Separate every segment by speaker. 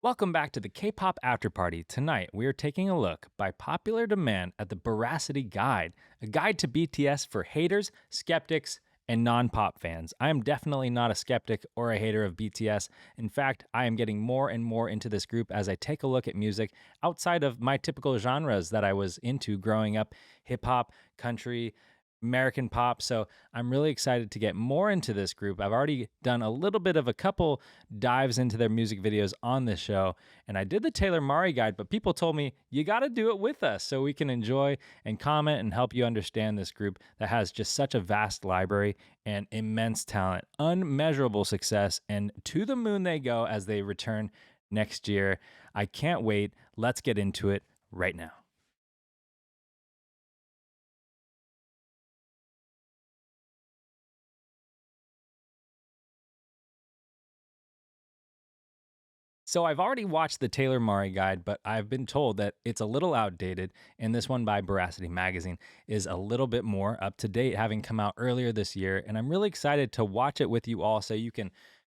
Speaker 1: Welcome back to the K-pop Afterparty. Tonight, we are taking a look, by popular demand, at the Boracity Guide, a guide to BTS for haters, skeptics, and non-pop fans. I am definitely not a skeptic or a hater of BTS. In fact, I am getting more and more into this group as I take a look at music outside of my typical genres that I was into growing up: hip hop, country, American pop. So I'm really excited to get more into this group. I've already done a little bit of a couple dives into their music videos on this show, and I did the Taylor Mari guide, but people told me you got to do it with us so we can enjoy and comment and help you understand this group that has just such a vast library and immense talent, unmeasurable success, and to the moon they go as they return next year. I can't wait. Let's get into it right now. So I've already watched the Taylor Mari guide, but I've been told that it's a little outdated, and this one by Boracity Magazine is a little bit more up to date, having come out earlier this year. And I'm really excited to watch it with you all so you can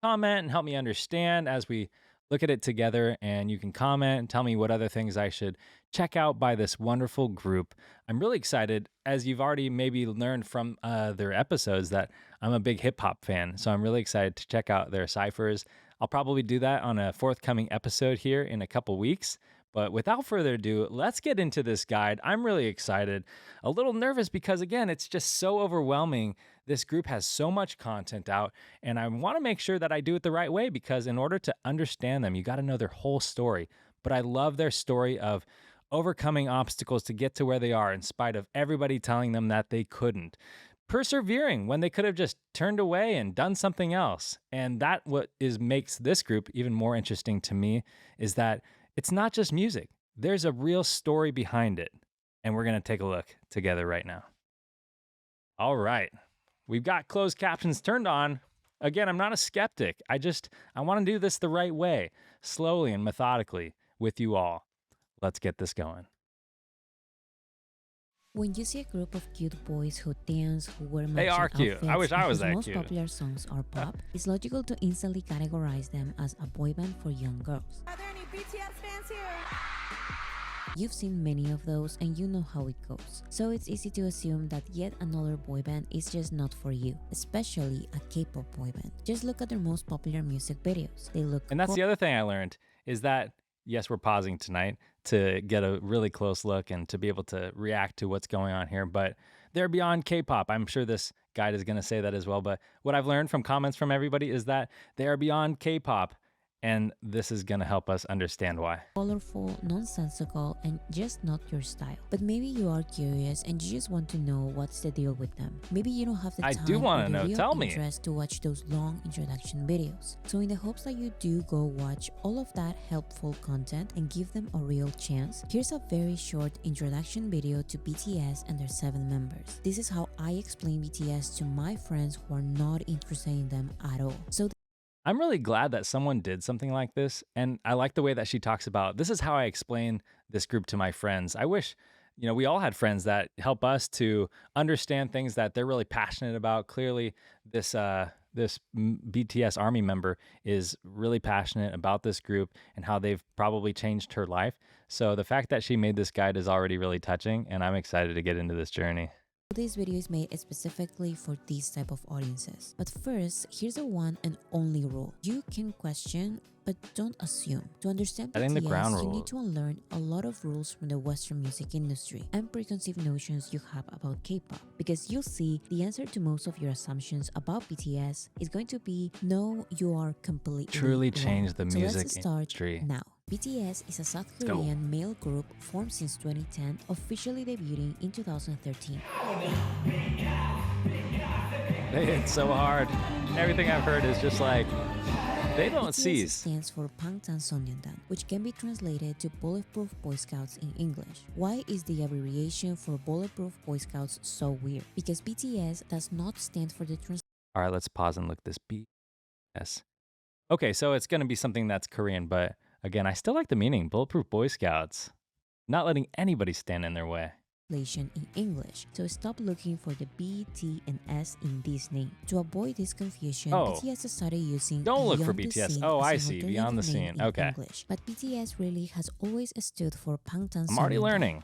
Speaker 1: comment and help me understand as we look at it together. And you can comment and tell me what other things I should check out by this wonderful group. I'm really excited, as you've already maybe learned from their episodes, that I'm a big hip hop fan. So I'm really excited to check out their ciphers. I'll probably do that on a forthcoming episode here in a couple weeks. But without further ado, let's get into this guide. I'm really excited, a little nervous because, again, it's just so overwhelming. This group has so much content out, and I want to make sure that I do it the right way because, in order to understand them, you got to know their whole story. But I love their story of overcoming obstacles to get to where they are in spite of everybody telling them that they couldn't, persevering when they could have just turned away and done something else. And that what is makes this group even more interesting to me is that it's not just music. There's a real story behind it. And we're going to take a look together right now. All right. We've got closed captions turned on. Again, I'm not a skeptic. I want to do this the right way, slowly and methodically with you all. Let's get this going.
Speaker 2: When you see a group of cute boys who dance, who wear
Speaker 1: They
Speaker 2: matching
Speaker 1: are cute. I
Speaker 2: outfits,
Speaker 1: wish I
Speaker 2: and
Speaker 1: was
Speaker 2: whose
Speaker 1: that
Speaker 2: most
Speaker 1: cute.
Speaker 2: popular songs are pop, it's logical to instantly categorize them as a boy band for young girls.
Speaker 3: Are there any BTS fans here?
Speaker 2: You've seen many of those and you know how it goes. So it's easy to assume that yet another boy band is just not for you, especially a K-pop boy band. Just look at their most popular music videos. They look
Speaker 1: And that's the other thing I learned is that, yes, we're pausing tonight to get a really close look and to be able to react to what's going on here, but they're beyond K-pop. I'm sure this guide is going to say that as well. But what I've learned from comments from everybody is that they are beyond K-pop. And this is going to help us understand why.
Speaker 2: colorful, nonsensical, and just not your style. But maybe you are curious and you just want to know what's the deal with them. Maybe you don't have the
Speaker 1: I
Speaker 2: time
Speaker 1: do want
Speaker 2: or
Speaker 1: to
Speaker 2: the
Speaker 1: know.
Speaker 2: real
Speaker 1: Tell me.
Speaker 2: interest to watch those long introduction videos. So in the hopes that you do go watch all of that helpful content and give them a real chance, here's a very short introduction video to BTS and their 7 members. This is how I explain BTS to my friends who are not interested in them at all. So
Speaker 1: I'm really glad that someone did something like this. And I like the way that she talks about this is how I explain this group to my friends. I wish, we all had friends that help us to understand things that they're really passionate about. Clearly, this BTS Army member is really passionate about this group and how they've probably changed her life. So the fact that she made this guide is already really touching, and I'm excited to get into this journey.
Speaker 2: this video is made specifically for these type of audiences. But first, here's the one and only rule. You can question, but don't assume. To understand
Speaker 1: Setting the
Speaker 2: BTS,
Speaker 1: ground
Speaker 2: you
Speaker 1: rules.
Speaker 2: need to unlearn a lot of rules from the Western music industry and preconceived notions you have about K-pop. Because you'll see the answer to most of your assumptions about BTS is going to be no, you are completely
Speaker 1: Truly
Speaker 2: wrong.
Speaker 1: change the
Speaker 2: So
Speaker 1: music
Speaker 2: let's start
Speaker 1: industry.
Speaker 2: now. BTS is a South
Speaker 1: go.
Speaker 2: Korean male group formed since 2010, officially debuting in 2013.
Speaker 1: They hit so hard. Everything I've heard is just like, they don't
Speaker 2: BTS
Speaker 1: cease.
Speaker 2: stands for Bangtan Sonyeondan, which can be translated to Bulletproof Boy Scouts in English. Why is the abbreviation for Bulletproof Boy Scouts so weird? Because BTS does not stand for the
Speaker 1: All right, let's pause and look this BS. Okay, so it's going to be something that's Korean, but again, I still like the meaning. Bulletproof Boy Scouts. Not letting anybody stand in their way.
Speaker 2: translation in English, so stop looking for the B, T, and S in this name. To avoid this confusion,
Speaker 1: Oh,
Speaker 2: BTS started using
Speaker 1: don't look for
Speaker 2: Beyond the
Speaker 1: BTS.
Speaker 2: Scene
Speaker 1: Oh,
Speaker 2: as
Speaker 1: I
Speaker 2: an
Speaker 1: see.
Speaker 2: alternative
Speaker 1: Beyond the
Speaker 2: name
Speaker 1: scene.
Speaker 2: in
Speaker 1: Okay.
Speaker 2: English, but BTS really has always stood for Bangtan
Speaker 1: I'm already
Speaker 2: Sonyeondan.
Speaker 1: learning.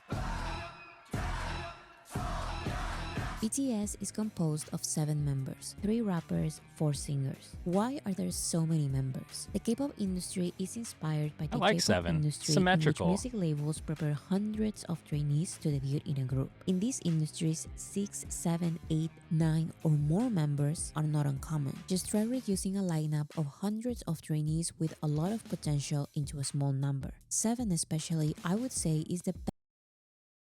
Speaker 2: BTS is composed of 7 members, 3 rappers, 4 singers. Why are there so many members? The K-pop industry is inspired by
Speaker 1: I
Speaker 2: the
Speaker 1: like
Speaker 2: K-pop
Speaker 1: 7.
Speaker 2: industry in which
Speaker 1: Symmetrical.
Speaker 2: music labels prepare hundreds of trainees to debut in a group. In these industries, 6, 7, 8, 9 or more members are not uncommon. Just try reducing a lineup of hundreds of trainees with a lot of potential into a small number. 7 especially, I would say, is the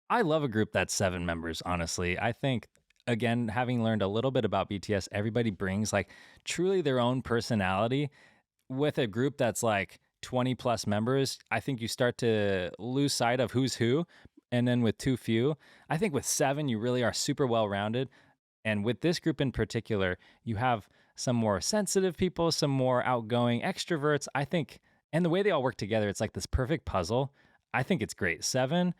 Speaker 1: I love a group that's 7 members, honestly. I think, again, having learned a little bit about BTS, everybody brings like truly their own personality. With a group that's like 20 plus members, I think you start to lose sight of who's who. And then with too few, I think with 7, you really are super well rounded. And with this group in particular, you have some more sensitive people, some more outgoing extroverts. I think, and the way they all work together, it's like this perfect puzzle. I think it's great. 7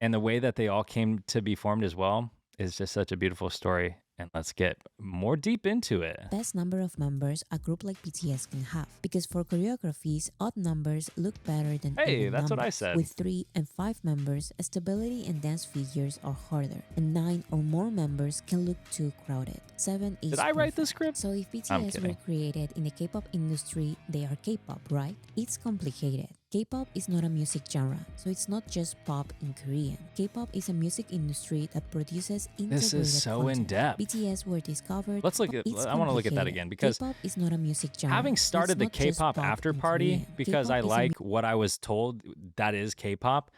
Speaker 1: and the way that they all came to be formed as well is just such a beautiful story. And let's get more deep into it.
Speaker 2: best number of members a group like BTS can have. Because for choreographies, odd numbers look better than
Speaker 1: Hey,
Speaker 2: even
Speaker 1: that's what I
Speaker 2: numbers.
Speaker 1: said.
Speaker 2: With 3 and 5 members, stability and dance figures are harder. And 9 or more members can look too crowded. 7 is
Speaker 1: Did I write the
Speaker 2: perfect.
Speaker 1: script?
Speaker 2: So if
Speaker 1: I'm
Speaker 2: BTS were
Speaker 1: kidding.
Speaker 2: created in the K-pop industry, they are K-pop, right? It's complicated. K-pop is not a music genre, so it's not just pop in Korean. K-pop is a music industry that produces integrated
Speaker 1: This is so in
Speaker 2: content.
Speaker 1: depth.
Speaker 2: BTS were discovered.
Speaker 1: Let's look at.
Speaker 2: It's
Speaker 1: I want to look at that
Speaker 2: complicated.
Speaker 1: again because
Speaker 2: K-pop is not a music genre.
Speaker 1: having
Speaker 2: It's
Speaker 1: started the
Speaker 2: not just
Speaker 1: K-pop
Speaker 2: pop
Speaker 1: after
Speaker 2: in
Speaker 1: party
Speaker 2: Korean.
Speaker 1: because
Speaker 2: K-pop
Speaker 1: I
Speaker 2: is a
Speaker 1: like what I was told that is K-pop.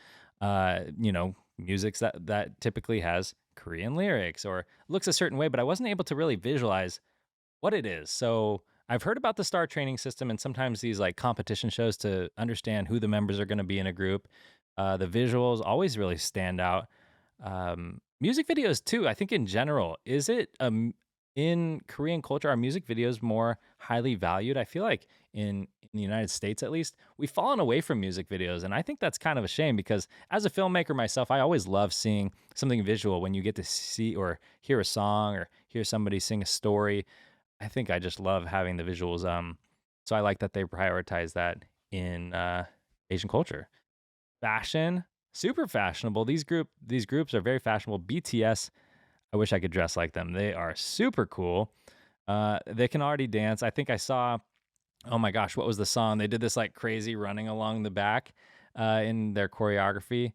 Speaker 1: Music that typically has Korean lyrics or looks a certain way, but I wasn't able to really visualize what it is. So I've heard about the star training system and sometimes these like competition shows to understand who the members are going to be in a group. The visuals always really stand out. Music videos too. I think in general, is it in Korean culture, are music videos more highly valued? I feel like in the United States, at least, we've fallen away from music videos, and I think that's kind of a shame because as a filmmaker myself, I always love seeing something visual when you get to see or hear a song or hear somebody sing a story. I think I just love having the visuals. So I like that they prioritize that in Asian culture. Fashion, super fashionable. These groups are very fashionable. BTS, I wish I could dress like them. They are super cool. They can already dance. I think I saw. Oh my gosh, what was the song? They did this like crazy running along the back in their choreography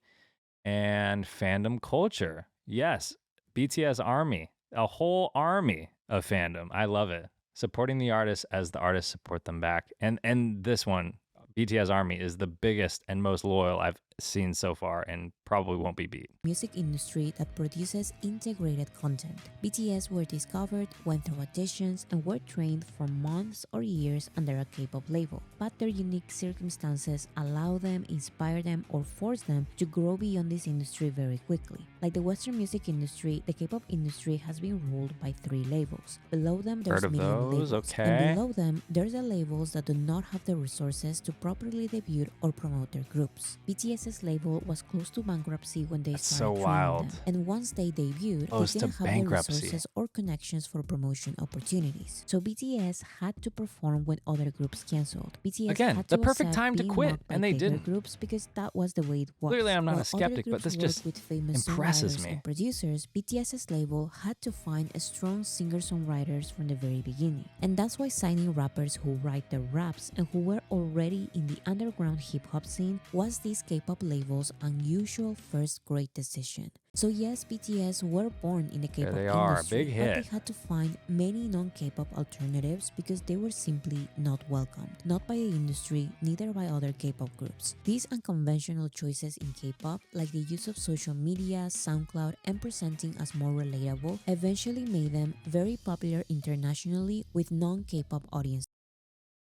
Speaker 1: and fandom culture. Yes, BTS Army, a whole army of fandom. I love it. Supporting the artists as the artists support them back. And this one, BTS Army, is the biggest and most loyal I've seen so far and probably won't be beat.
Speaker 2: music industry that produces integrated content. BTS were discovered, went through auditions, and were trained for months or years under a K-pop label. But their unique circumstances allow them, inspire them, or force them to grow beyond this industry very quickly. Like the Western music industry, the K-pop industry has been ruled by 3 labels. Below them, there's
Speaker 1: Heard of
Speaker 2: medium
Speaker 1: those?
Speaker 2: labels.
Speaker 1: Okay.
Speaker 2: And below them, there's the labels that do not have the resources to properly debut or promote their groups. BTS's label was close to bankruptcy when they
Speaker 1: That's
Speaker 2: started
Speaker 1: so
Speaker 2: training
Speaker 1: wild.
Speaker 2: them. And once they debuted,
Speaker 1: Close
Speaker 2: they
Speaker 1: to
Speaker 2: didn't have the
Speaker 1: bankruptcy.
Speaker 2: resources or connections for promotion opportunities. So BTS had to perform when other groups canceled. BTS
Speaker 1: Again,
Speaker 2: had
Speaker 1: the
Speaker 2: to
Speaker 1: perfect
Speaker 2: accept
Speaker 1: time to
Speaker 2: being
Speaker 1: quit,
Speaker 2: mocked by
Speaker 1: and they
Speaker 2: bigger
Speaker 1: didn't.
Speaker 2: groups because that was the way it was.
Speaker 1: Clearly, I'm not
Speaker 2: While
Speaker 1: a skeptic,
Speaker 2: other
Speaker 1: but
Speaker 2: groups
Speaker 1: this
Speaker 2: worked
Speaker 1: just
Speaker 2: with famous
Speaker 1: impresses
Speaker 2: songwriters
Speaker 1: me.
Speaker 2: and producers, BTS's label had to find a strong singer-songwriters from the very beginning. And that's why signing rappers who write their raps and who were already in the underground hip-hop scene was this K-pop label's unusual first great decision. So yes, BTS were born in the
Speaker 1: There
Speaker 2: K-pop
Speaker 1: they are,
Speaker 2: industry,
Speaker 1: big
Speaker 2: but
Speaker 1: hit.
Speaker 2: they had to find many non-K-pop alternatives because they were simply not welcomed, not by the industry, neither by other K-pop groups. These unconventional choices in K-pop, like the use of social media, SoundCloud, and presenting as more relatable, eventually made them very popular internationally with non-K-pop audiences.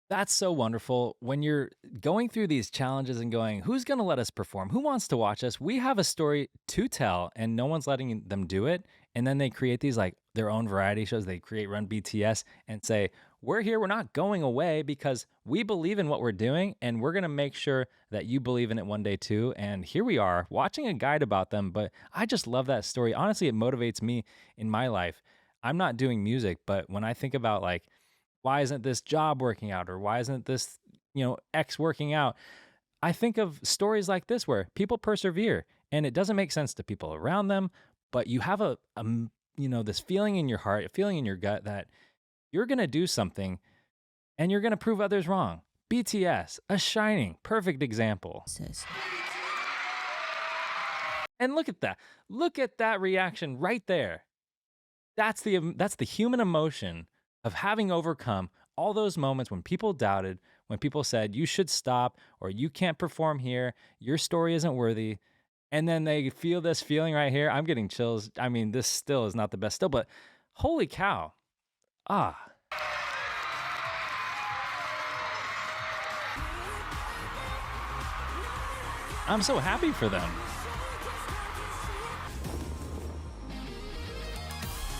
Speaker 1: That's so wonderful. When you're going through these challenges and going, who's going to let us perform? Who wants to watch us? We have a story to tell and no one's letting them do it. And then they create these like their own variety shows. They create Run BTS and say, we're here, we're not going away because we believe in what we're doing and we're going to make sure that you believe in it one day too. And here we are watching a guide about them, but I just love that story. Honestly, it motivates me in my life. I'm not doing music, but when I think about like, why isn't this job working out or why isn't this, X working out? I think of stories like this where people persevere and it doesn't make sense to people around them, but you have this feeling in your heart, a feeling in your gut that you're going to do something and you're going to prove others wrong. BTS, a shining, perfect example.
Speaker 2: Says,
Speaker 1: And look at that. Look at that reaction right there. That's the human emotion of having overcome all those moments when people doubted, when people said you should stop or you can't perform here, your story isn't worthy. And then they feel this feeling right here. I'm getting chills. I mean, this still is not the best still, but holy cow. Ah, I'm so happy for them.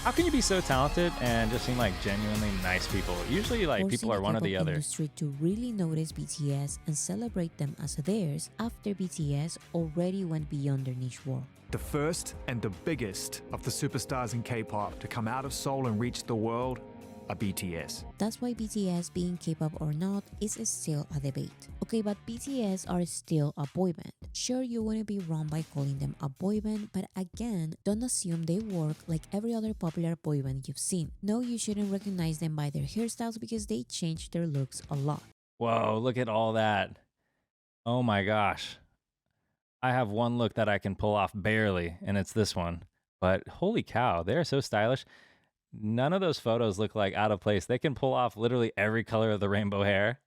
Speaker 1: How can you be so talented and just seem like genuinely nice people? Usually, like, people
Speaker 2: forcing
Speaker 1: are
Speaker 2: the
Speaker 1: one or
Speaker 2: K-pop
Speaker 1: the other.
Speaker 2: industry to really notice BTS and celebrate them as theirs after BTS already went beyond their niche world.
Speaker 4: The first and the biggest of the superstars in K-pop to come out of Seoul and reach the world are BTS.
Speaker 2: That's why BTS being K-pop or not is still a debate. Okay, but BTS are still a boy band. Sure, you wouldn't be wrong by calling them a boy band, but again, don't assume they work like every other popular boy band you've seen. No, you shouldn't recognize them by their hairstyles because they change their looks a lot.
Speaker 1: Whoa, look at all that. Oh my gosh. I have one look that I can pull off barely, and it's this one. But holy cow, they're so stylish. None of those photos look like out of place. They can pull off literally every color of the rainbow hair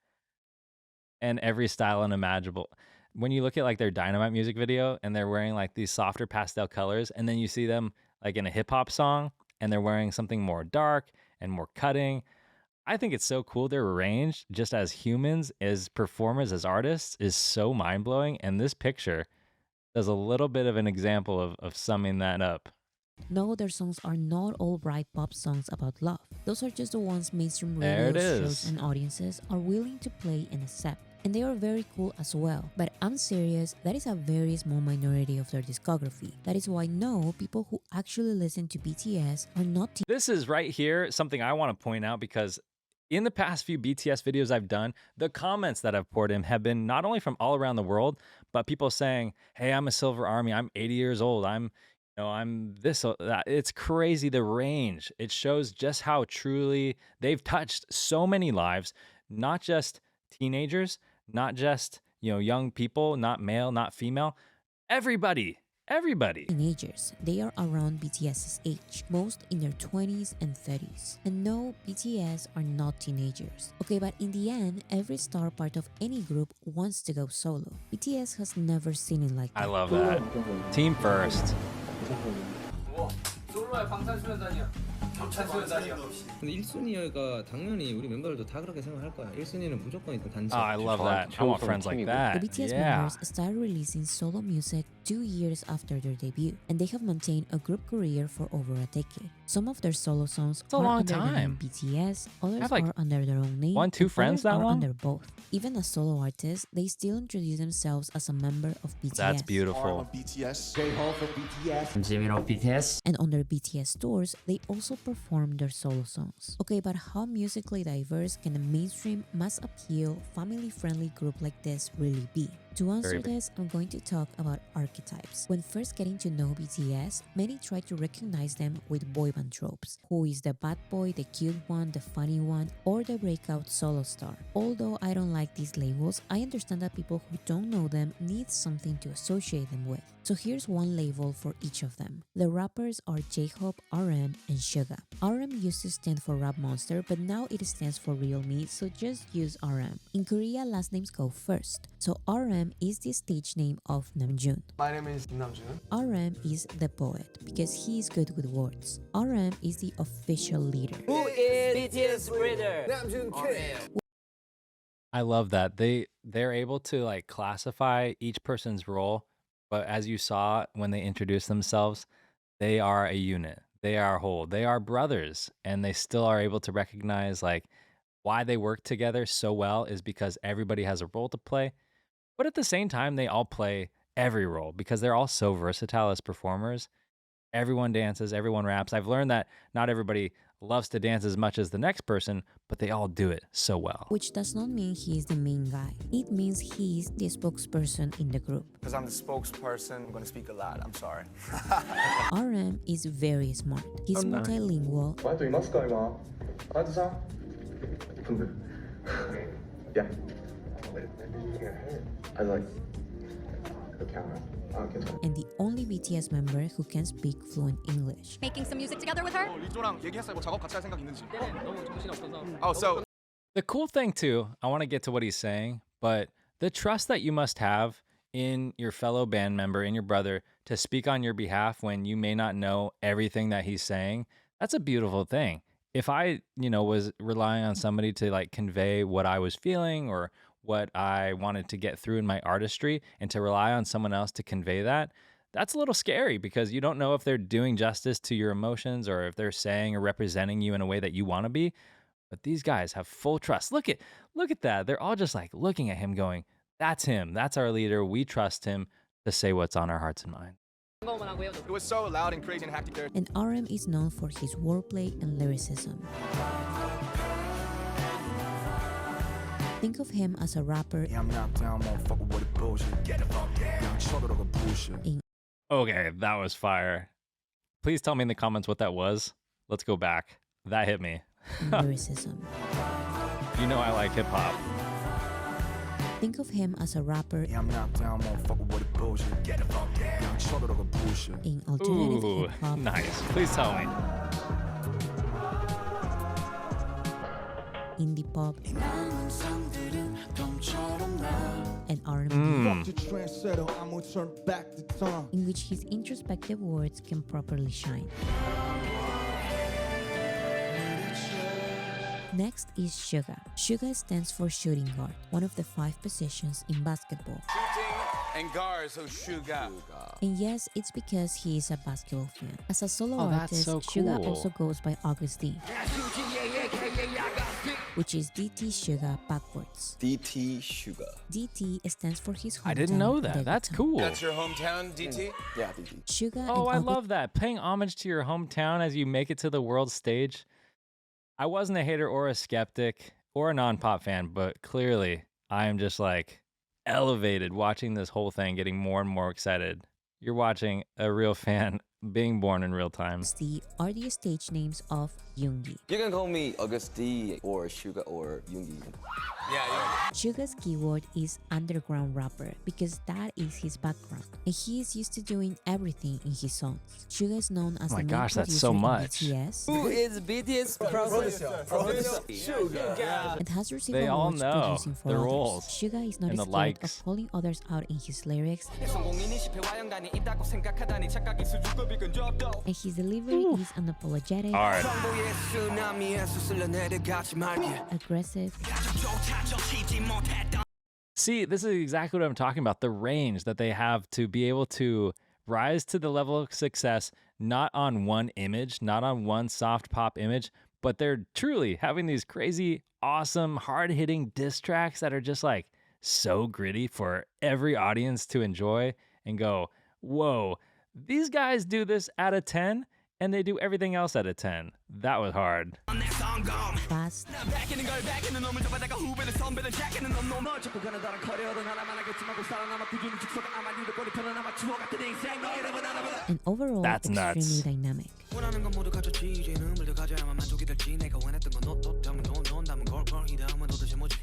Speaker 1: and every style unimaginable. When you look at like their Dynamite music video and they're wearing like these softer pastel colors, and then you see them like in a hip hop song and they're wearing something more dark and more cutting. I think it's so cool. Their range, just as humans, as performers, as artists, is so mind blowing. And this picture does a little bit of an example of summing that up.
Speaker 2: No, their songs are not all bright pop songs about love. Those are just the ones mainstream
Speaker 1: There
Speaker 2: radio
Speaker 1: it
Speaker 2: shows
Speaker 1: is.
Speaker 2: and audiences are willing to play and accept. And they are very cool as well. But I'm serious, that is a very small minority of their discography. That is why no, people who actually listen to BTS are not
Speaker 1: This is right here something I want to point out because in the past few BTS videos I've done, the comments that I've poured in have been not only from all around the world, but people saying, "Hey, I'm a Silver Army. I'm 80 years old. I'm this, that." It's crazy the range. It shows just how truly they've touched so many lives, not just teenagers, not just, young people, not male, not female, everybody. Everybody.
Speaker 2: teenagers. They are around BTS's age, most in their 20s and 30s. And no, BTS are not teenagers. Okay, but in the end, every star part of any group wants to go solo. BTS has never seen it like that.
Speaker 1: I love that. Team first.
Speaker 5: 솔로의 방탄소년단이야. 방탄소년단이야.
Speaker 6: 근데 1순위가 당연히 우리 멤버들도 다 그렇게 생각할 거야. 1순위는 무조건 일단 단체.
Speaker 1: Oh, I love that. I want friends like
Speaker 2: The
Speaker 1: that.
Speaker 2: BTS
Speaker 1: Yeah.
Speaker 2: members started releasing solo music 2 years after their debut, and they have maintained a group career for over a decade. Some of their solo songs
Speaker 1: a
Speaker 2: are
Speaker 1: long
Speaker 2: under the name
Speaker 1: time.
Speaker 2: BTS, others
Speaker 1: have, like,
Speaker 2: are under their own name,
Speaker 1: 1, 2
Speaker 2: and
Speaker 1: friends
Speaker 2: others
Speaker 1: that
Speaker 2: are
Speaker 1: long?
Speaker 2: under both. Even as solo artists, they still introduce themselves as a member of BTS.
Speaker 1: That's beautiful.
Speaker 7: BTS. J-Hope for BTS.
Speaker 5: Jimin of BTS.
Speaker 2: And on their BTS tours, they also perform their solo songs. Okay, but how musically diverse can a mainstream, mass appeal, family-friendly group like this really be? To answer
Speaker 1: Very.
Speaker 2: this, I'm going to talk about archetypes. When first getting to know BTS, many try to recognize them with boy band tropes. Who is the bad boy, the cute one, the funny one, or the breakout solo star? Although I don't like these labels, I understand that people who don't know them need something to associate them with. So here's one label for each of them. The rappers are J-Hope, RM, and Suga. RM used to stand for Rap Monster, but now it stands for Real Me, so just use RM. In Korea, last names go first. So RM is the stage name of Namjoon.
Speaker 7: My name is Namjoon.
Speaker 2: RM is the poet, because he is good with words. RM is the official leader.
Speaker 5: Who is BTS leader?
Speaker 7: Namjoon Kid.
Speaker 1: I love that. They're able to like classify each person's role, but as you saw when they introduced themselves, they are a unit. They are whole. They are brothers, and they still are able to recognize like why they work together so well is because everybody has a role to play, but at the same time, they all play every role because they're all so versatile as performers. Everyone dances, everyone raps. I've learned that not everybody loves to dance as much as the next person, but they all do it so well.
Speaker 2: Which does not mean he is the main guy. It means he is the spokesperson in the group.
Speaker 7: Because I'm the spokesperson, I'm going to speak a lot. I'm sorry.
Speaker 2: RM is very smart. He's
Speaker 1: nice.
Speaker 2: multilingual.
Speaker 8: Why do you must go on? Yeah. I like the camera.
Speaker 2: And the only BTS member who can speak fluent English.
Speaker 3: Making some music together with her?
Speaker 1: The cool thing too, I want to get to what he's saying, but the trust that you must have in your fellow band member, in your brother, to speak on your behalf when you may not know everything that he's saying, that's a beautiful thing. If I, was relying on somebody to like convey what I was feeling or what I wanted to get through in my artistry and to rely on someone else to convey that, that's a little scary because you don't know if they're doing justice to your emotions or if they're saying or representing you in a way that you want to be. But these guys have full trust. Look at that. They're all just like looking at him going, that's him. That's our leader. We trust him to say what's on our hearts and minds.
Speaker 7: It was so loud and crazy and hectic there.
Speaker 2: And RM is known for his wordplay and lyricism. Think of him as a rapper
Speaker 1: Okay, that was fire. Please tell me in the comments what that was. Let's go back. That hit me.
Speaker 2: lyricism.
Speaker 1: You know I like hip hop.
Speaker 2: Think of him as a rapper in alternative
Speaker 1: Ooh,
Speaker 2: hip-hop
Speaker 1: nice. Please tell me.
Speaker 2: indie pop, and R&B, in which his introspective words can properly shine. Next is Suga. Suga stands for shooting guard, one of the 5 positions in basketball.
Speaker 7: And guards, so Suga.
Speaker 2: And yes, it's because he is a basketball fan. As a solo
Speaker 1: Oh, that's
Speaker 2: artist,
Speaker 1: so
Speaker 2: Suga
Speaker 1: cool.
Speaker 2: also goes by August D, which is DT Suga backwards.
Speaker 7: DT Suga.
Speaker 2: DT stands for his hometown.
Speaker 1: I didn't know that. That's
Speaker 2: Daegutan.
Speaker 1: cool.
Speaker 7: That's your hometown, DT? Yeah, DT.
Speaker 2: Suga
Speaker 1: Oh, I
Speaker 2: and
Speaker 1: love that. Paying homage to your hometown as you make it to the world stage. I wasn't a hater or a skeptic or a non-pop fan, but clearly I am just like elevated watching this whole thing, getting more and more excited. You're watching a real fan being born in real time.
Speaker 2: August D are the stage names of Yoongi.
Speaker 9: You can call me August D or Suga or Yoongi.
Speaker 7: Yeah.
Speaker 2: Suga's keyword is underground rapper because that is his background, and he is used to doing everything in his songs. Suga is known as
Speaker 1: Oh my
Speaker 2: the main
Speaker 1: gosh, that's
Speaker 2: producer
Speaker 1: so
Speaker 2: in
Speaker 1: much.
Speaker 2: BTS
Speaker 9: Who is BTS Suga?
Speaker 2: and has received
Speaker 1: They all
Speaker 2: awards
Speaker 1: know
Speaker 2: producing for
Speaker 1: their
Speaker 2: others.
Speaker 1: roles
Speaker 2: Suga is not
Speaker 1: and the
Speaker 2: scared
Speaker 1: likes.
Speaker 2: of calling others out in his lyrics, and his delivery is unapologetic,
Speaker 1: Hard.
Speaker 2: aggressive,
Speaker 1: See, this is exactly what I'm talking about. The range that they have to be able to rise to the level of success, not on one image, not on one soft pop image, but they're truly having these crazy, awesome, hard-hitting diss tracks that are just like so gritty for every audience to enjoy and go, whoa, these guys do this at a 10 and they do everything else at a 10. That was hard.
Speaker 2: fast, and overall
Speaker 1: That's
Speaker 2: extremely
Speaker 1: nuts.
Speaker 2: dynamic.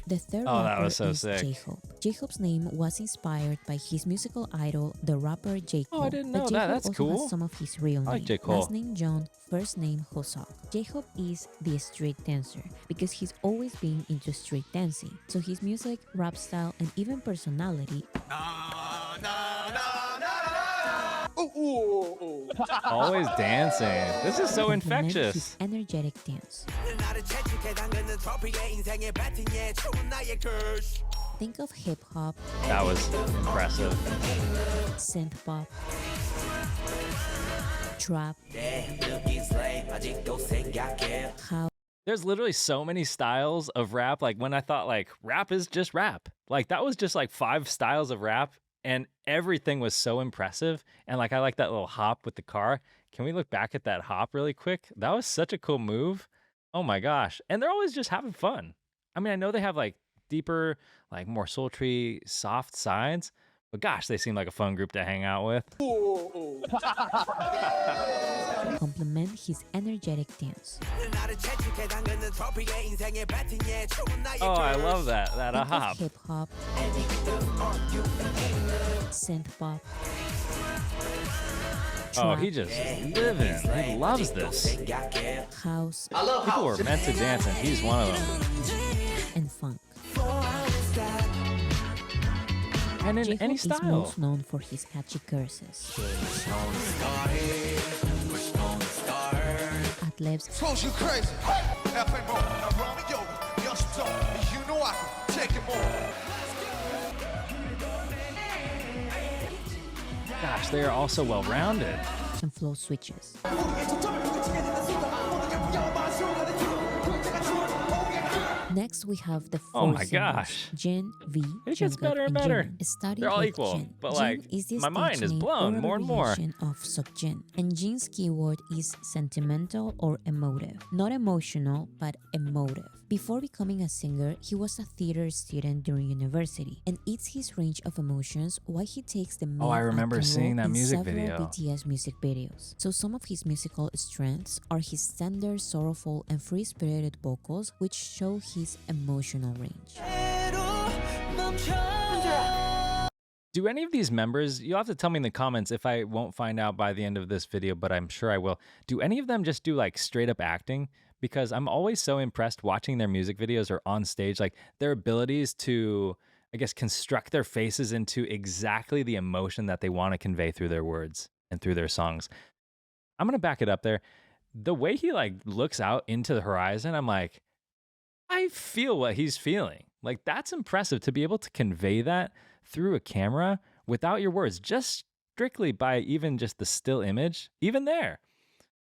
Speaker 2: The third
Speaker 1: Oh, that
Speaker 2: rapper
Speaker 1: was so
Speaker 2: is
Speaker 1: sick.
Speaker 2: J-Hope. J-Hope's name was inspired by his musical idol, the rapper J. Cole.
Speaker 1: Oh, I didn't
Speaker 2: but
Speaker 1: know that.
Speaker 2: J-Hope
Speaker 1: That's
Speaker 2: also
Speaker 1: cool.
Speaker 2: has some of his real
Speaker 1: I like
Speaker 2: name.
Speaker 1: J. Cole.
Speaker 2: Last name John, first name Hosok. J-Hope is the street dancer because he's always been into street dancing. So his music, rap style, and even personality
Speaker 1: Always dancing. This is so
Speaker 2: complement
Speaker 1: infectious.
Speaker 2: his energetic dance. Think of hip hop,
Speaker 1: That was impressive.
Speaker 2: synth pop, trap, house,
Speaker 1: There's literally so many styles of rap. Like when I thought like rap is just rap. Like that was just like 5 styles of rap and everything was so impressive. And like I like that little hop with the car. Can we look back at that hop really quick? That was such a cool move. Oh my gosh. And they're always just having fun. I mean, I know they have like deeper, like more sultry, soft sides, but gosh, they seem like a fun group to hang out with.
Speaker 2: Complement his energetic dance.
Speaker 1: Oh, I love that. That a
Speaker 2: Think of
Speaker 1: hop.
Speaker 2: hip hop, synth pop,
Speaker 1: Oh,
Speaker 2: trap,
Speaker 1: he just living. He loves this.
Speaker 2: house,
Speaker 1: People were meant to dance, and he's one of them.
Speaker 2: and funk.
Speaker 1: And in
Speaker 2: J-Hope
Speaker 1: any
Speaker 2: is
Speaker 1: style.
Speaker 2: most known for his catchy curses. Ad-libs,
Speaker 10: Suppose you crazy. F.A. more. I'm Rami Yoga. Young Stone. You know I can take it more.
Speaker 1: Gosh, they are also well-rounded.
Speaker 2: and flow switches. Next, we have the four
Speaker 1: Oh my
Speaker 2: singers,
Speaker 1: gosh.
Speaker 2: Jin, V,
Speaker 1: It gets
Speaker 2: Jungkook,
Speaker 1: better and better.
Speaker 2: Jimin. Starting
Speaker 1: They're all
Speaker 2: with
Speaker 1: equal,
Speaker 2: Jin.
Speaker 1: but,
Speaker 2: Jin
Speaker 1: like,
Speaker 2: is the
Speaker 1: my mind
Speaker 2: stage
Speaker 1: is
Speaker 2: name
Speaker 1: blown
Speaker 2: or
Speaker 1: more and more.
Speaker 2: abbreviation of Seokjin. And Jin's keyword is sentimental or emotive. Not emotional, but emotive. Before becoming a singer, he was a theater student during university, and it's his range of emotions why he takes the main
Speaker 1: Oh, I remember
Speaker 2: acting
Speaker 1: seeing
Speaker 2: role
Speaker 1: that
Speaker 2: in
Speaker 1: music
Speaker 2: several
Speaker 1: video.
Speaker 2: BTS music videos. So some of his musical strengths are his tender, sorrowful, and free-spirited vocals, which show his emotional range.
Speaker 1: Do any of these members, you'll have to tell me in the comments if I won't find out by the end of this video, but I'm sure I will. Do any of them just do like straight up acting? Because I'm always so impressed watching their music videos or on stage, like their abilities to, I guess, construct their faces into exactly the emotion that they want to convey through their words and through their songs. I'm going to back it up there. The way he like looks out into the horizon, I'm like, I feel what he's feeling. Like that's impressive to be able to convey that through a camera without your words, just strictly by even just the still image, even there.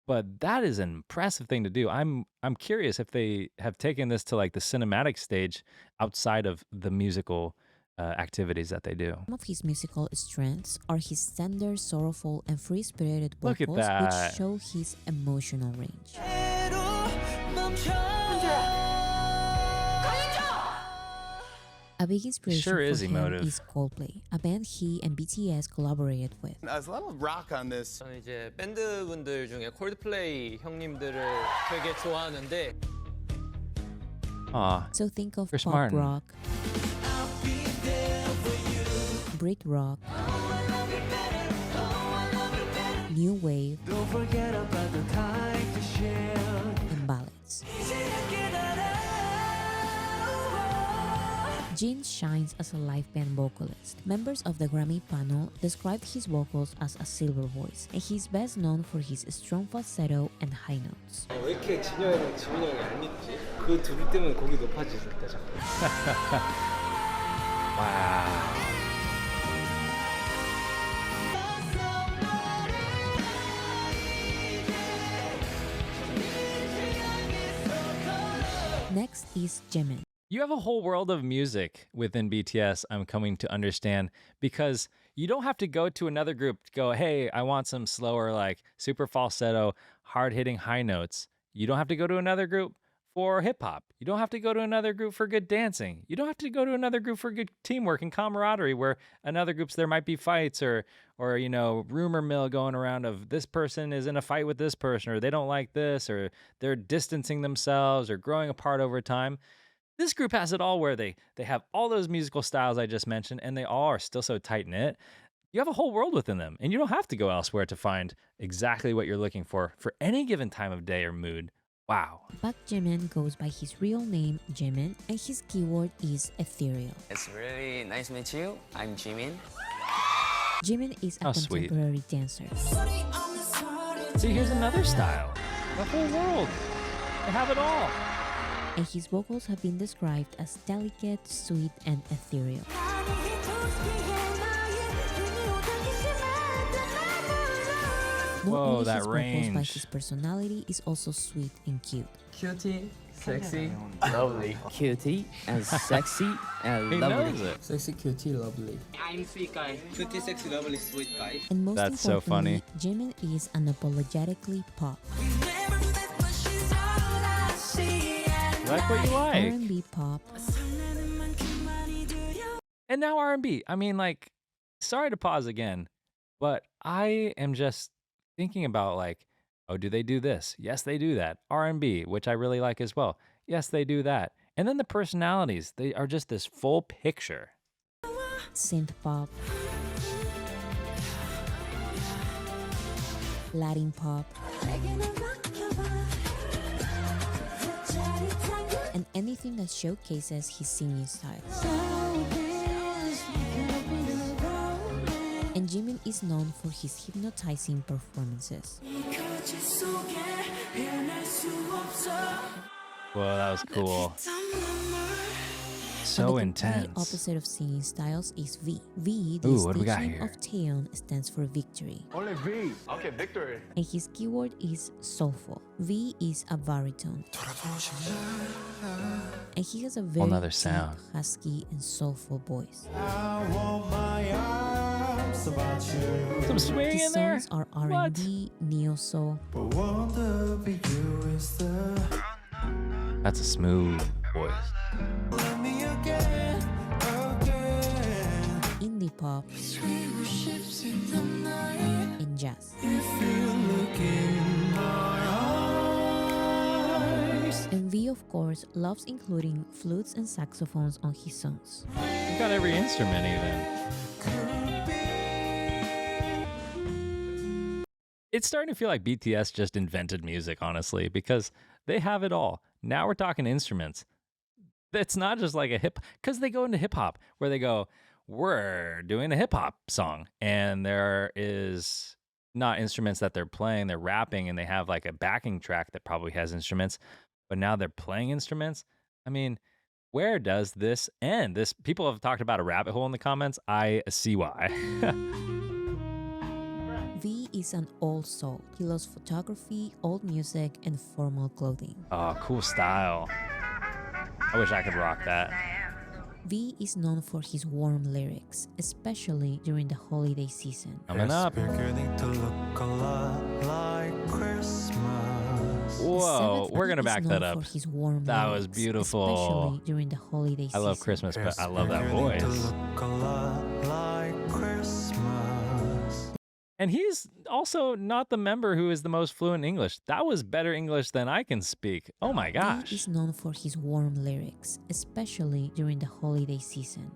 Speaker 1: But that is an impressive thing to do. I'm curious if they have taken this to like the cinematic stage outside of the musical activities that they do.
Speaker 2: Some of his musical strengths are his tender, sorrowful, and free-spirited
Speaker 1: Look at
Speaker 2: vocals,
Speaker 1: that.
Speaker 2: which show his emotional range. A big inspiration
Speaker 1: Sure is
Speaker 2: for him
Speaker 1: emotive.
Speaker 2: is Coldplay, a band he and BTS collaborated with.
Speaker 7: There's a lot of rock on this.
Speaker 5: 저는 이제 밴드분들 중에 콜드플레이 형님들을 되게 좋아하는데
Speaker 1: Aw,
Speaker 2: So think of
Speaker 1: Chris
Speaker 2: pop
Speaker 1: Martin.
Speaker 2: rock, Brit rock, new wave, and ballads. Jin shines as a live band vocalist. Members of the Grammy panel described his vocals as a silver voice, and he's best known for his strong falsetto and high notes.
Speaker 6: 왜 이렇게 진영 형이랑 지민 형이 안 믿지? 그 둘이 때문에 곡이 높아질 때 자꾸.
Speaker 1: wow.
Speaker 2: Next is Jimin.
Speaker 1: You have a whole world of music within BTS, I'm coming to understand, because you don't have to go to another group to go, hey, I want some slower, like super falsetto, hard-hitting high notes. You don't have to go to another group for hip-hop. You don't have to go to another group for good dancing. You don't have to go to another group for good teamwork and camaraderie, where another groups there might be fights or you know, rumor mill going around of this person is in a fight with this person, or they don't like this, or they're distancing themselves or growing apart over time. This group has it all, where they have all those musical styles I just mentioned, and they all are still so tight-knit. You have a whole world within them, and you don't have to go elsewhere to find exactly what you're looking for any given time of day or mood. Wow.
Speaker 2: Park Jimin goes by his real name, Jimin, and his keyword is ethereal.
Speaker 9: It's really nice to meet you. I'm Jimin.
Speaker 2: Jimin is a
Speaker 1: Oh, sweet.
Speaker 2: contemporary dancer.
Speaker 1: See, here's another style. The whole world. They have it all.
Speaker 2: And his vocals have been described as delicate, sweet, and ethereal. Not
Speaker 1: Whoa,
Speaker 2: only
Speaker 1: that
Speaker 2: his vocals, but
Speaker 1: range.
Speaker 2: his personality is also sweet and cute.
Speaker 11: Cutie, sexy,
Speaker 9: Lovely.
Speaker 11: cutie, and sexy, and
Speaker 1: He
Speaker 11: lovely.
Speaker 1: knows it.
Speaker 11: Sexy, cutie, lovely.
Speaker 6: I'm sweet guy. Cutie, sexy, lovely, sweet guy.
Speaker 2: And most
Speaker 1: That's so
Speaker 2: importantly, Jimin is unapologetically pop.
Speaker 1: Like what you like.
Speaker 2: R&B pop,
Speaker 1: And now R&B. I mean, like, sorry to pause again, but I am just thinking about like, oh, do they do this? Yes, they do that. R&B, which I really like as well. Yes, they do that. And then the personalities, they are just this full picture.
Speaker 2: synth pop, Latin pop, and anything that showcases his singing style. And Jimin is known for his hypnotizing performances.
Speaker 1: Whoa, that was cool. So
Speaker 2: And the
Speaker 1: intense.
Speaker 2: complete opposite of singing styles is V. V, the
Speaker 1: Ooh, what do we
Speaker 2: stage
Speaker 1: got
Speaker 2: name
Speaker 1: here?
Speaker 2: of Taeyeon, stands for victory.
Speaker 8: Only V. Okay, victory.
Speaker 2: And his keyword is soulful. V is a baritone. And he has a very
Speaker 1: nother
Speaker 2: deep,
Speaker 1: sound.
Speaker 2: husky, and soulful voice.
Speaker 1: Some swing
Speaker 2: His
Speaker 1: in there.
Speaker 2: songs are R&B, neo-soul,
Speaker 1: That's a smooth voice.
Speaker 2: indie pop, and jazz. And V, of course, loves including flutes and saxophones on his songs.
Speaker 1: You got every instrument even. It's starting to feel like BTS just invented music, honestly, because they have it all. Now we're talking instruments. It's not just like a because they go into hip hop where they go, we're doing a hip hop song. And there is not instruments that they're playing, they're rapping, and they have like a backing track that probably has instruments. But now they're playing instruments. I mean, where does this end? People have talked about a rabbit hole in the comments. I see why.
Speaker 2: V is an old soul. He loves photography, old music, and formal clothing.
Speaker 1: Oh, cool style. I wish I could rock that.
Speaker 2: V is known for his warm lyrics, especially during the holiday season.
Speaker 1: Coming up. Whoa,
Speaker 2: The
Speaker 1: we're gonna
Speaker 2: 7th
Speaker 1: back
Speaker 2: is
Speaker 1: that
Speaker 2: known
Speaker 1: up.
Speaker 2: for his warm
Speaker 1: That
Speaker 2: lyrics,
Speaker 1: was beautiful.
Speaker 2: especially during the holiday season.
Speaker 1: I love Christmas, but I love that voice. And he's also not the member who is the most fluent in English. That was better English than I can speak. Oh my
Speaker 2: V
Speaker 1: gosh.
Speaker 2: is known for his warm lyrics, especially during the holiday season.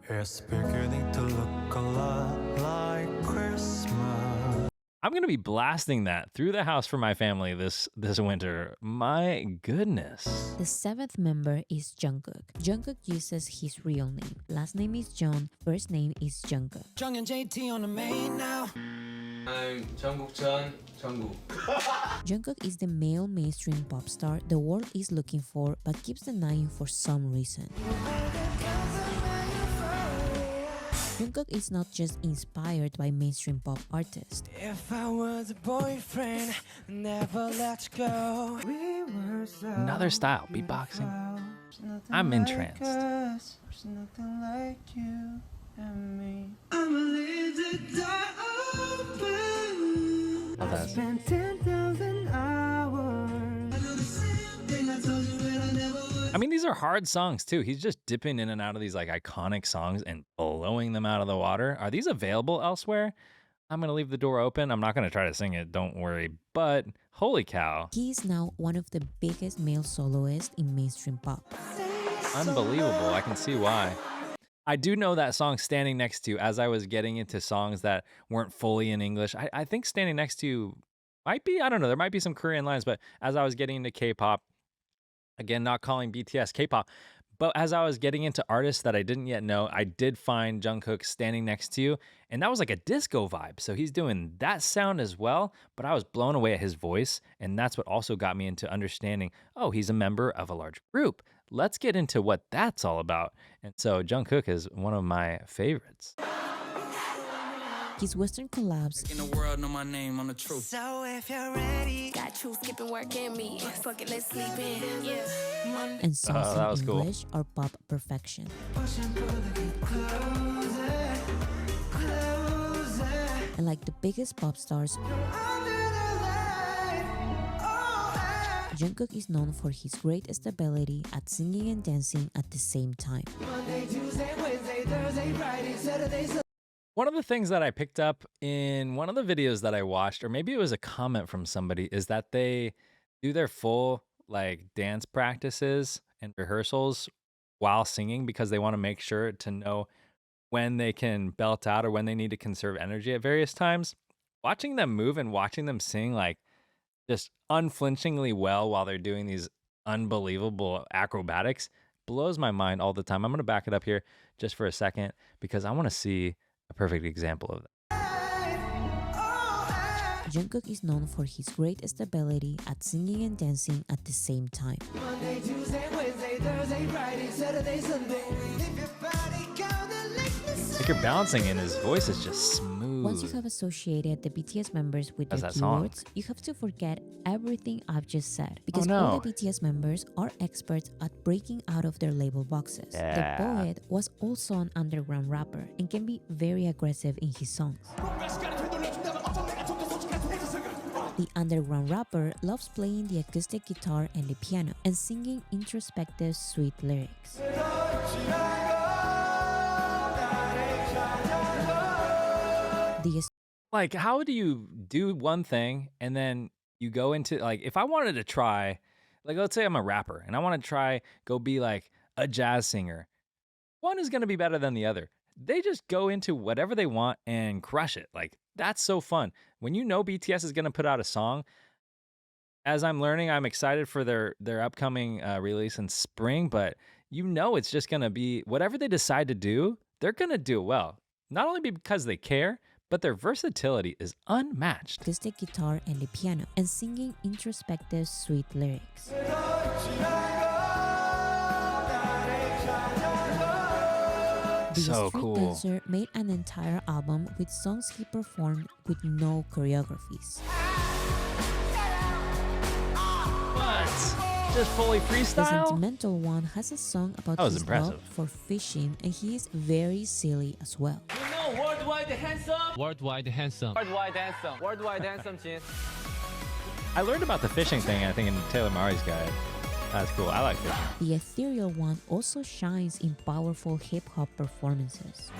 Speaker 1: I'm gonna be blasting that through the house for my family this winter. My goodness.
Speaker 2: The 7th member is Jungkook. Jungkook uses his real name. Last name is Jeon, first name is Jungkook.
Speaker 5: I'm Jungkook Jungkook.
Speaker 2: Jungkook is the male mainstream pop star the world is looking for but keeps denying for some reason. Jungkook is not just inspired by mainstream pop artists.
Speaker 11: If I was a boyfriend, never let you go.
Speaker 1: Another style, beatboxing. I'm entranced. Love that. I mean, these are hard songs too. He's just dipping in and out of these like iconic songs and blowing them out of the water. Are these available elsewhere? I'm going to leave the door open. I'm not going to try to sing it, don't worry. But holy cow.
Speaker 2: He is now one of the biggest male soloists in mainstream pop.
Speaker 1: Unbelievable. I can see why. I do know that song Standing Next to You as I was getting into songs that weren't fully in English. I think Standing Next to You might be, I don't know, there might be some Korean lines, but as I was getting into K-pop, again, not calling BTS K-pop, but as I was getting into artists that I didn't yet know, I did find Jungkook Standing Next to You, and that was like a disco vibe. So he's doing that sound as well, but I was blown away at his voice, and that's what also got me into understanding, oh, he's a member of a large group. Let's get into what that's all about. And so Jungkook is one of my favorites.
Speaker 2: His Western collabs
Speaker 11: In the world, know my name, I'm the truth.
Speaker 3: So if you're ready,
Speaker 12: Got you skipping work and me. Fuck it, let's sleep in. Yeah.
Speaker 2: and songs
Speaker 1: that was
Speaker 2: in
Speaker 1: cool.
Speaker 2: English are pop perfection. And like the biggest pop stars, Jungkook is known for his great stability at singing and dancing at the same time.
Speaker 1: One of the things that I picked up in one of the videos that I watched, or maybe it was a comment from somebody, is that they do their full like dance practices and rehearsals while singing because they want to make sure to know when they can belt out or when they need to conserve energy at various times. Watching them move and watching them sing like just unflinchingly well while they're doing these unbelievable acrobatics blows my mind all the time. I'm going to back it up here just for a second because I want to see a perfect example of that.
Speaker 2: Jungkook is known for his great stability at singing and dancing at the same time.
Speaker 1: Like you're bouncing and his voice is just smooth.
Speaker 2: Once you have associated the BTS members with their
Speaker 1: That's that song.
Speaker 2: keywords, you have to forget everything I've just said because
Speaker 1: no.
Speaker 2: all the BTS members are experts at breaking out of their label boxes.
Speaker 1: Yeah.
Speaker 2: The poet was also an underground rapper and can be very aggressive in his songs. The underground rapper loves playing the acoustic guitar and the piano and singing introspective, sweet lyrics.
Speaker 1: Like, how do you do one thing and then you go into, like, if I wanted to try, like, let's say I'm a rapper and I want to try go be like a jazz singer, one is going to be better than the other. They just go into whatever they want and crush it. Like, that's so fun. When you know BTS is going to put out a song, as I'm learning, I'm excited for their upcoming release in spring, but you know it's just going to be whatever they decide to do, they're going to do it well. Not only because they care, but their versatility is unmatched.
Speaker 2: Acoustic guitar and the piano and singing introspective, sweet lyrics. The
Speaker 1: So
Speaker 2: street
Speaker 1: cool.
Speaker 2: dancer made an entire album with songs he performed with no choreographies.
Speaker 1: What? Just fully
Speaker 2: The
Speaker 1: freestyle?
Speaker 2: Sentimental one has a song about
Speaker 1: That was
Speaker 2: his
Speaker 1: impressive.
Speaker 2: love for fishing, and he is very silly as well.
Speaker 11: Worldwide handsome.
Speaker 5: Worldwide handsome. Worldwide handsome, Jin.
Speaker 1: I learned about the fishing thing, I think, in Taylor Mari's guide. That's cool. I like fishing.
Speaker 2: The ethereal one also shines in powerful hip-hop performances.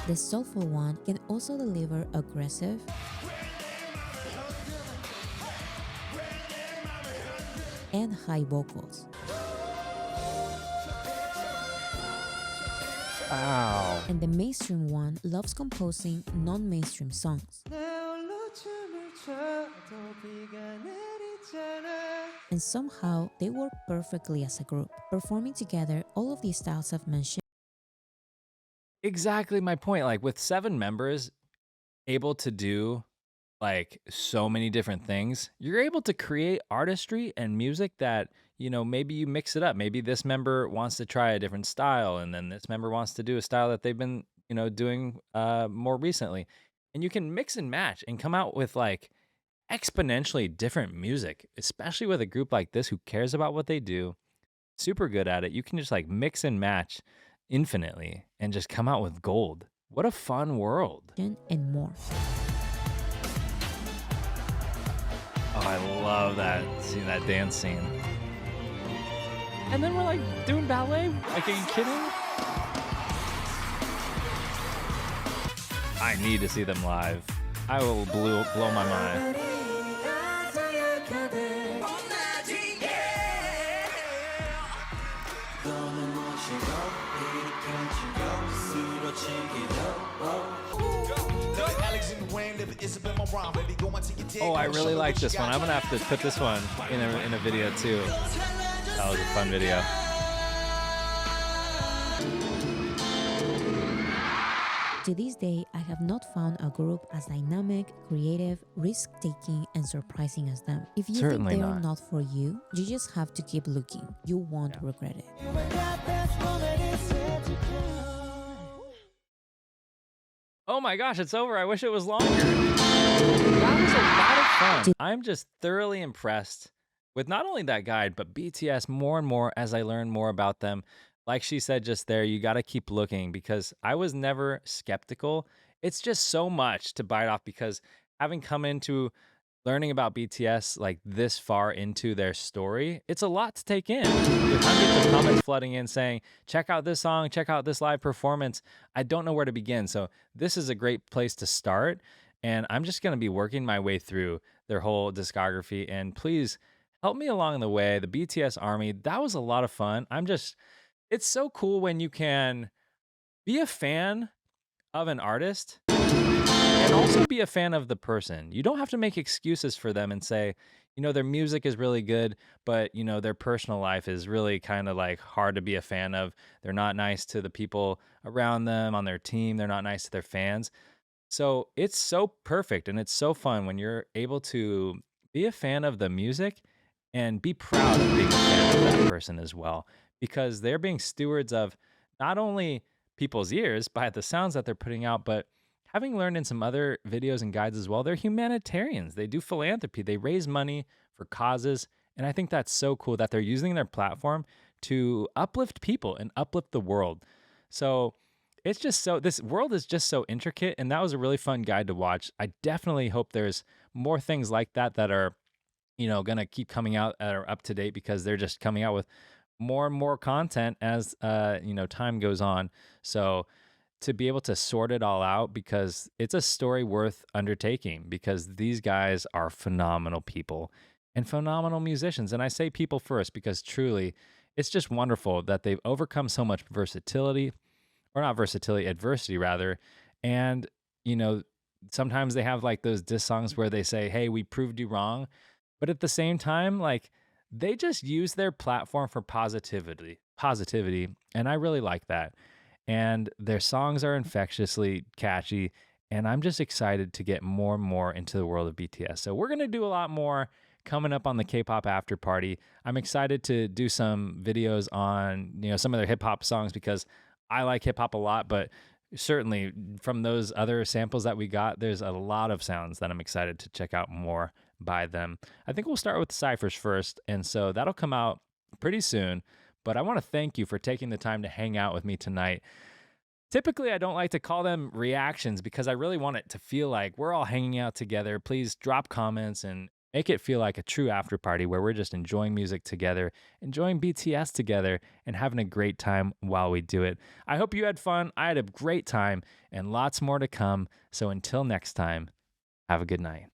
Speaker 2: The soulful one can also deliver aggressive and high vocals.
Speaker 1: Wow.
Speaker 2: And the mainstream one loves composing non-mainstream songs. And somehow they work perfectly as a group, performing together all of the styles I've mentioned.
Speaker 1: Exactly my point. Like, with 7 members able to do like so many different things, you're able to create artistry and music that, you know, maybe you mix it up. Maybe this member wants to try a different style, and then this member wants to do a style that they've been, you know, doing more recently. And you can mix and match and come out with like exponentially different music, especially with a group like this who cares about what they do, super good at it. You can just like mix and match infinitely and just come out with gold. What a fun world.
Speaker 2: And more.
Speaker 1: Oh, I love that, seeing that dance scene. And then we're like doing ballet? Like, are you kidding? I need to see them live. I will blow my mind. Oh, I really like this one. I'm gonna have to put this one in a video too. That was a fun video.
Speaker 2: To this day, I have not found a group as dynamic, creative, risk-taking, and surprising as them. If you
Speaker 1: Certainly
Speaker 2: think they are
Speaker 1: not.
Speaker 2: not for you, you just have to keep looking. You won't regret it.
Speaker 1: Oh my gosh, it's over. I wish it was longer. That was a lot of fun. I'm just thoroughly impressed with not only that guide, but BTS more and more as I learn more about them. Like she said just there, you got to keep looking because I was never skeptical. It's just so much to bite off because having come into learning about BTS like this far into their story, it's a lot to take in. With hundreds of comments flooding in saying, check out this song, check out this live performance. I don't know where to begin. So this is a great place to start. And I'm just going to be working my way through their whole discography. And please help me along the way. The BTS Army, that was a lot of fun. It's so cool when you can be a fan of an artist and also be a fan of the person. You don't have to make excuses for them and say, their music is really good, but, their personal life is really kind of like hard to be a fan of. They're not nice to the people around them on their team. They're not nice to their fans. So it's so perfect and it's so fun when you're able to be a fan of the music and be proud of being a fan of that person as well, because they're being stewards of not only people's ears by the sounds that they're putting out, but having learned in some other videos and guides as well, they're humanitarians. They do philanthropy. They raise money for causes. And I think that's so cool that they're using their platform to uplift people and uplift the world. So this world is just so intricate. And that was a really fun guide to watch. I definitely hope there's more things like that are, going to keep coming out that are up to date because they're just coming out with more and more content as, time goes on. So to be able to sort it all out, because it's a story worth undertaking, because these guys are phenomenal people and phenomenal musicians. And I say people first because truly it's just wonderful that they've overcome so much adversity rather. And, sometimes they have like those diss songs where they say, hey, we proved you wrong. But at the same time, like they just use their platform for positivity. And I really like that. And their songs are infectiously catchy. And I'm just excited to get more and more into the world of BTS. So we're going to do a lot more coming up on the K-pop Afterparty. I'm excited to do some videos on, some of their hip hop songs because I like hip hop a lot, but certainly from those other samples that we got, there's a lot of sounds that I'm excited to check out more by them. I think we'll start with the ciphers first. And so that'll come out pretty soon. But I want to thank you for taking the time to hang out with me tonight. Typically, I don't like to call them reactions because I really want it to feel like we're all hanging out together. Please drop comments and make it feel like a true after party where we're just enjoying music together, enjoying BTS together, and having a great time while we do it. I hope you had fun. I had a great time and lots more to come. So until next time, have a good night.